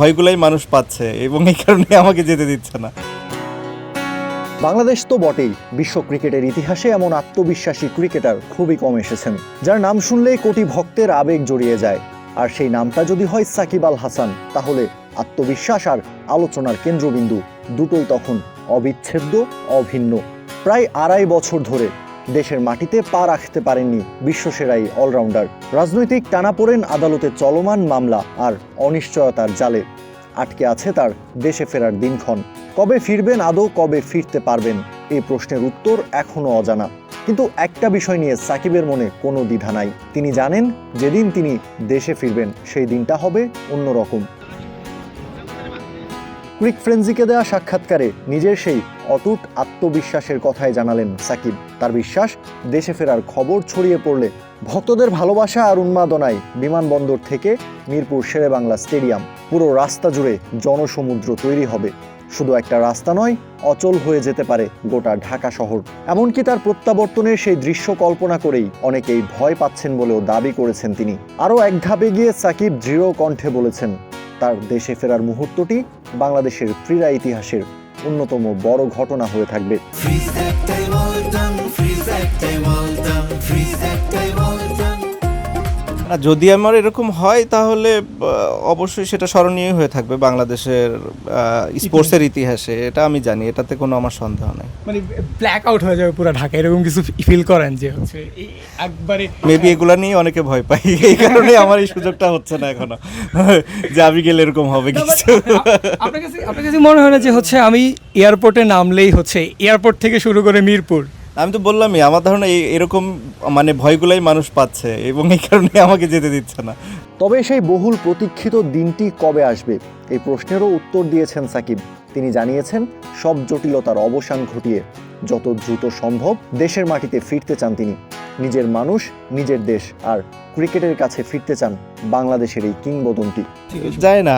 ভয়গুলাই মানুষ পাচ্ছে এবং এই কারণে আমাকে যেতে দিচ্ছে না। বাংলাদেশ তো বটেই, বিশ্ব ক্রিকেটের ইতিহাসে এমন আত্মবিশ্বাসী ক্রিকেটার খুবই কম এসেছেন, যার নাম শুনলেই কোটি ভক্তের আবেগ জড়িয়ে যায়। আর সেই নামটা যদি হয় সাকিব আল হাসান, তাহলে আত্মবিশ্বাস আর আলোচনার কেন্দ্রবিন্দু দুটোই তখন অবিচ্ছেদ্য, অভিন্ন। প্রায় 2.5 বছর ধরে দেশের মাটিতে পা রাখতে পারেননি বিশ্বসেরাই অলরাউন্ডার। রাজনৈতিক টানাপোড়েন, আদালতে চলমান মামলা আর অনিশ্চয়তার জালে আটকে আছে তার দেশে ফেরার দিনক্ষণ। কবে ফিরবেন, আদৌ কবে ফিরতে পারবেন, এই প্রশ্নের উত্তর এখনো অজানা। কিন্তু একটা বিষয় নিয়ে সাকিবের মনে কোনো দ্বিধা নাই। তিনি জানেন যেদিন তিনি দেশে ফিরবেন সেই দিনটা হবে অন্যরকম। ক্রিক ফ্রেন্সিকে দেওয়া সাক্ষাৎকারে নিজের সেই অটুট আত্মবিশ্বাসের কথাই জানালেন সাকিব। তার বিশ্বাস, দেশে ফেরার খবর ছড়িয়ে পড়লে ভক্তদের ভালোবাসা আর উন্মাদনায় বিমানবন্দর থেকে মিরপুর শেরেবাংলা স্টেডিয়াম, পুরো রাস্তা জুড়ে জনসমুদ্র তৈরি হবে। শুধু একটা রাস্তা নয়, অচল হয়ে যেতে পারে গোটা ঢাকা শহর। এমনকি তার প্রত্যাবর্তনের সেই দৃশ্য কল্পনা করেই অনেকেই ভয় পাচ্ছেন বলেও দাবি করেছেন তিনি। আরও এক ধাপে গিয়ে সাকিব দৃঢ় কণ্ঠে বলেছেন, তার দেশে ফেরার মুহূর্তটি বাংলাদেশের ক্রীড়া ইতিহাসের অন্যতম বড় ঘটনা হয়ে থাকবে। যদি আমার এরকম হয় তাহলে অবশ্যই সেটা স্মরণীয় হয়ে থাকবে বাংলাদেশের স্পোর্টসের ইতিহাসে, এটা আমি জানি, এটাতে কোনো আমার সন্দেহ নেই। মানে ব্ল্যাক আউট হয়ে যাবে পুরো ঢাকা, এরকম কিছু ফিল করেন যে হচ্ছে একবারে মেবি এগুলা নিয়ে অনেকে ভয় পাই, এই কারণে আমার এই সুযোগটা হচ্ছে না এখনো যে আমি গেলে এরকম হবে কিছু। আপনার কাছে মনে হয় না যে হচ্ছে আমি এয়ারপোর্টে নামলেই হচ্ছে এয়ারপোর্ট থেকে শুরু করে মিরপুর, আমি তো বললামই, আমার ধারণা এরকম মানে ভয়গুলাই মানুষ পাচ্ছে এবং এই কারণে আমাকে যেতে দিচ্ছে না। তবে সেই বহুল প্রতীক্ষিত দিনটি কবে আসবে, এই প্রশ্নেরও উত্তর দিয়েছেন সাকিব। তিনি জানিয়েছেন, সব জটিলতার অবসান ঘটিয়ে যত দ্রুত সম্ভব দেশের মাটিতে ফিরতে চান তিনি। নিজের মানুষ, নিজের দেশ আর ক্রিকেটের কাছে ফিরতে চান বাংলাদেশের এই কিংবদন্তি। যায় না,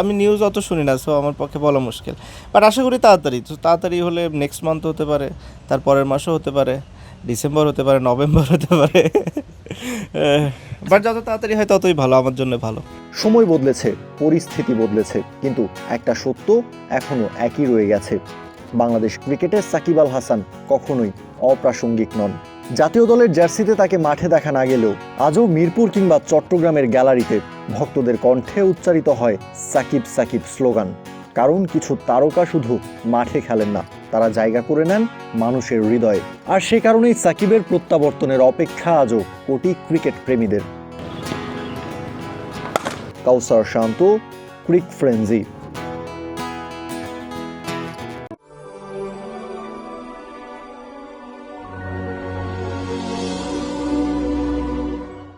আমি নিউজ অত শুনি না, সো আমার পক্ষে বলা মুশকিল, বাট আশা করি তাড়াতাড়ি হলে নেক্সট মান্থ হতে পারে, তার পরের মাসও হতে পারে, ডিসেম্বর হতে পারে, নভেম্বর হতে পারে, বাট যত তাড়াতাড়ি হয় ততই ভালো, আমার জন্য ভালো। সময় বদলেছে, পরিস্থিতি বদলেছে, কিন্তু একটা সত্য এখনো একই রয়ে গেছে। বাংলাদেশ ক্রিকেটের সাকিব আল হাসান কখনোই অপ্রাসঙ্গিক নন। জাতীয় দলের জার্সিতে তাকে মাঠে দেখা না গেলেও আজও মিরপুর কিংবা চট্টগ্রামের গ্যালারিতে ভক্তদের কণ্ঠে উচ্চারিত হয় সাকিব সাকিব স্লোগান। কারণ কিছু তারকা শুধু মাঠে খেলেন না, তারা জায়গা করে নেন মানুষের হৃদয়ে। আর সে কারণেই সাকিবের প্রত্যাবর্তনের অপেক্ষা আজও কোটি ক্রিকেট প্রেমীদের। কাউসার শান্ত, ক্রিক ফ্রেন্সি।